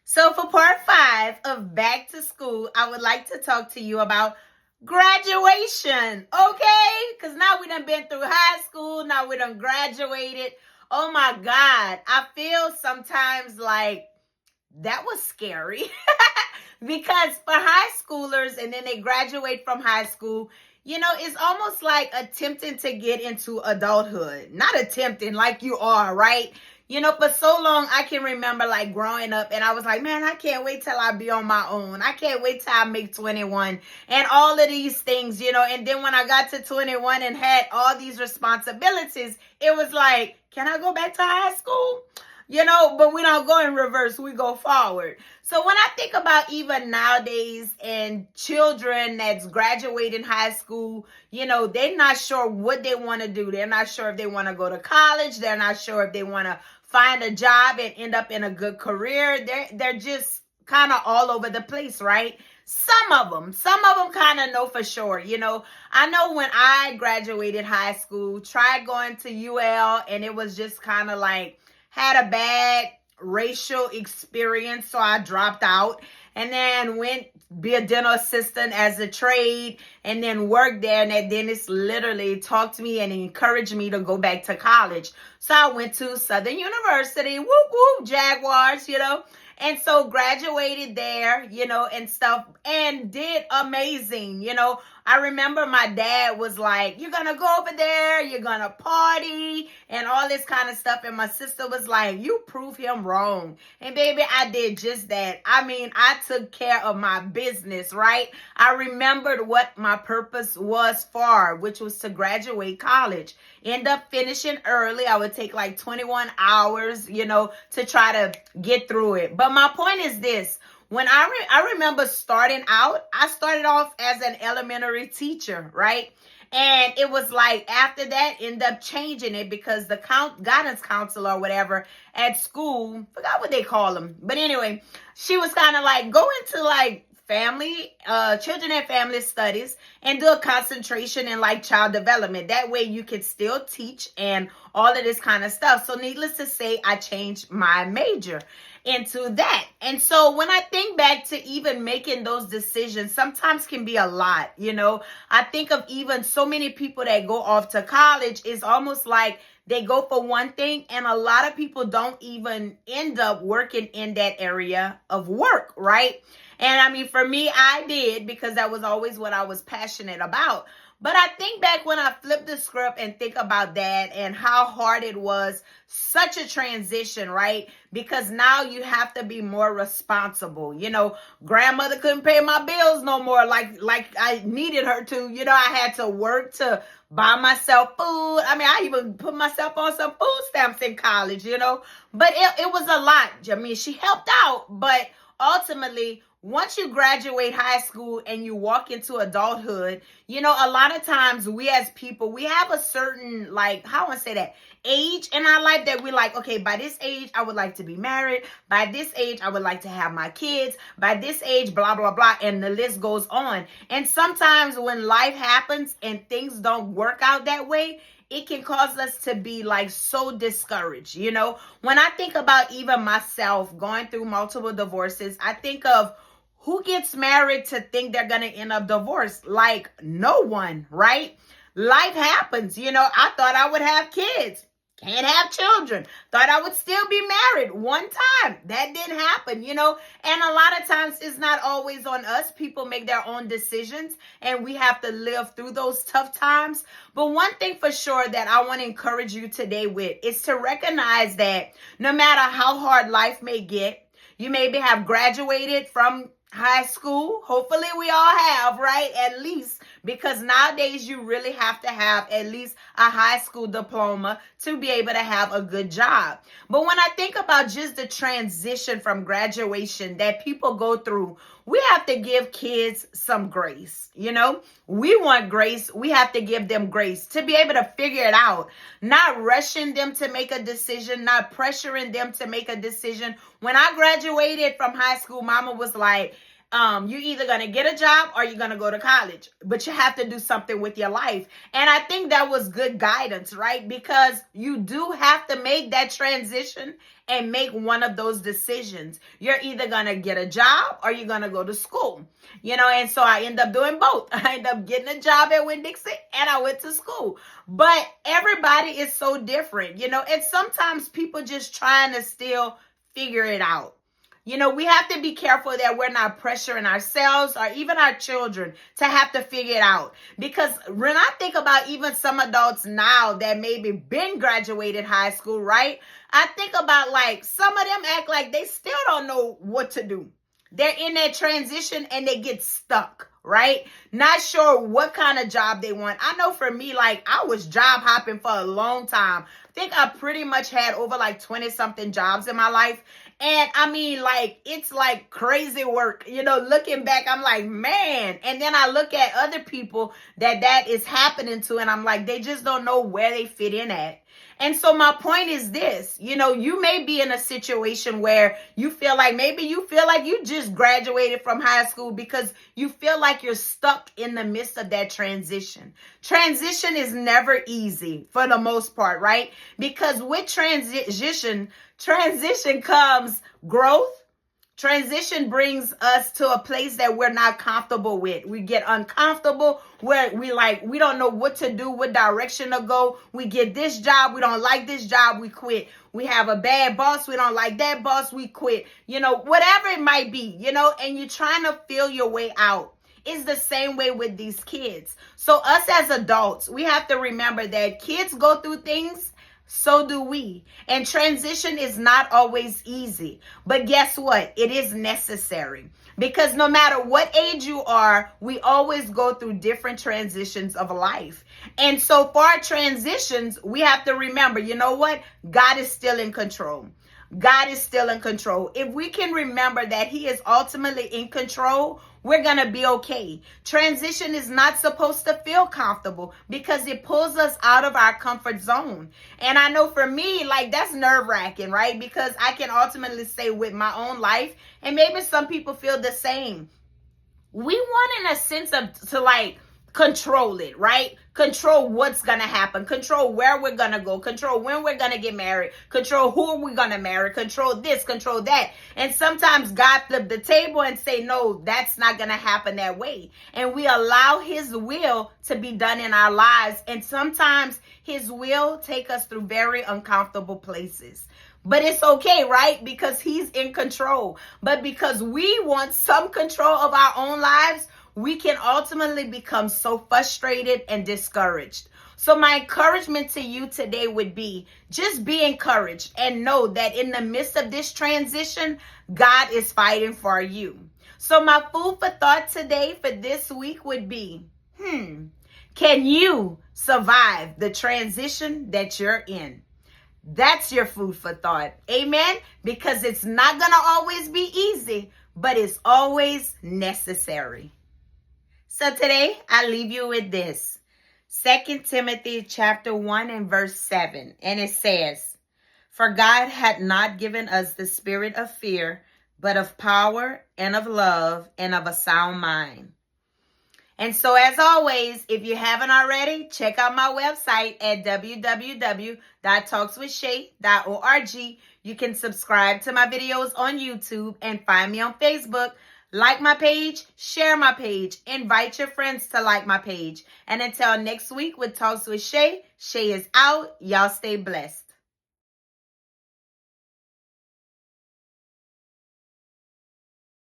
So, for part five of Back to School, I would like to talk to you about graduation, okay? Because now we done been through high school, now we done graduated. Oh my God, I feel sometimes like that was scary because for high schoolers and then they graduate from high school, it's almost like attempting to get into adulthood. Not attempting like you are, right? For so long, I can remember like growing up and I was like, man, I can't wait till I be on my own. I can't wait till I make 21 and all of these things, and then when I got to 21 and had all these responsibilities, it was like, can I go back to high school? But we don't go in reverse, we go forward. So when I think about even nowadays and children that's graduating high school, they're not sure what they want to do. They're not sure if they want to go to college. They're not sure if they want to find a job and end up in a good career. They're just kind of all over the place, right? Some of them kind of know for sure. I know when I graduated high school, tried going to UL, and it was just kind of like, had a bad racial experience, so I dropped out and then went be a dental assistant as a trade and then worked there. And that dentist literally talked to me and encouraged me to go back to college. So I went to Southern University, whoop, whoop, Jaguars, and so graduated there, and stuff, and did amazing. I remember my dad was like, you're going to go over there, you're going to party and all this kind of stuff. And my sister was like, you prove him wrong. And baby, I did just that. I took care of my business, right? I remembered what my purpose was for, which was to graduate college. End up finishing early. I would take like 21 hours, to try to get through it. But my point is this. When I remember starting out, I started off as an elementary teacher, right? And it was like after that, end up changing it because the guidance counselor or whatever at school, forgot what they call them. But anyway, she was kind of like, go into like children and family studies and do a concentration in like child development. That way you can still teach and all of this kind of stuff. So needless to say, I changed my major into that. And so when I think back to even making those decisions, sometimes can be a lot, I think of even so many people that go off to college is almost like they go for one thing and a lot of people don't even end up working in that area of work, right? And for me, I did because that was always what I was passionate about. But I think back when I flipped the script and think about that and how hard it was, such a transition, right? Because now you have to be more responsible. Grandmother couldn't pay my bills no more like I needed her to. I had to work to buy myself food. I even put myself on some food stamps in college, But it was a lot. She helped out, but ultimately, once you graduate high school and you walk into adulthood, a lot of times we as people, we have a certain, age in our life that we're like, okay, by this age, I would like to be married. By this age, I would like to have my kids. By this age, blah, blah, blah. And the list goes on. And sometimes when life happens and things don't work out that way, it can cause us to be like so discouraged. When I think about even myself going through multiple divorces, I think of who gets married to think they're going to end up divorced? Like no one, right? Life happens. I thought I would have kids. Can't have children. Thought I would still be married one time. That didn't happen, And a lot of times it's not always on us. People make their own decisions and we have to live through those tough times. But one thing for sure that I want to encourage you today with is to recognize that no matter how hard life may get, you maybe have graduated from high school. Hopefully we all have, right? At least, because nowadays you really have to have at least a high school diploma to be able to have a good job. But when I think about just the transition from graduation that people go through, we have to give kids some grace. We want grace. We have to give them grace to be able to figure it out, not rushing them to make a decision, not pressuring them to make a decision. When I graduated from high school, mama was like, you're either going to get a job or you're going to go to college, but you have to do something with your life. And I think that was good guidance, right? Because you do have to make that transition and make one of those decisions. You're either going to get a job or you're going to go to school. And so I end up doing both. I end up getting a job at Winn-Dixie and I went to school. But everybody is so different, and sometimes people just trying to still figure it out. We have to be careful that we're not pressuring ourselves or even our children to have to figure it out. Because when I think about even some adults now that maybe been graduated high school, right? I think about like some of them act like they still don't know what to do. They're in that transition and they get stuck, right? Not sure what kind of job they want. I know for me, like I was job hopping for a long time. I think I pretty much had over like 20 something jobs in my life. And I mean, like, it's like crazy work, looking back, I'm like, man. And then I look at other people that is happening to, and I'm like, they just don't know where they fit in at. And so my point is this, you may be in a situation where you feel like you just graduated from high school because you feel like you're stuck in the midst of that transition. Transition is never easy for the most part, right? Because with transition comes growth. Transition brings us to a place that we're not comfortable with. We get uncomfortable where we don't know what to do, what direction to go. We get this job. We don't like this job. We quit. We have a bad boss. We don't like that boss. We quit. Whatever it might be, and you're trying to feel your way out. It's the same way with these kids. So us as adults, we have to remember that kids go through things. So do we. And transition is not always easy. But guess what? It is necessary. Because no matter what age you are, we always go through different transitions of life. And so for our transitions, we have to remember, you know what? God is still in control. God is still in control. If we can remember that he is ultimately in control, we're going to be okay. Transition is not supposed to feel comfortable because it pulls us out of our comfort zone. And I know for me, like that's nerve-wracking, right? Because I can ultimately say with my own life, and maybe some people feel the same. We want in a sense to like control it, right? Control what's going to happen, control where we're going to go, control when we're going to get married, control who we're going to marry, control this, control that. And sometimes God flipped the table and say, no, that's not going to happen that way. And we allow his will to be done in our lives. And sometimes his will take us through very uncomfortable places. But it's okay, right? Because he's in control. But because we want some control of our own lives, we can ultimately become so frustrated and discouraged. So my encouragement to you today would be just be encouraged and know that in the midst of this transition, God is fighting for you. So my food for thought today for this week would be, can you survive the transition that you're in? That's your food for thought. Amen? Because it's not going to always be easy, but it's always necessary. So today, I leave you with this. 2 Timothy chapter 1 and verse 7. And it says, "For God hath not given us the spirit of fear, but of power and of love and of a sound mind." And so as always, if you haven't already, check out my website at www.talkswithshay.org. You can subscribe to my videos on YouTube and find me on Facebook. Like my page, share my page, invite your friends to like my page. And until next week with Talks with Shay, Shay is out. Y'all stay blessed.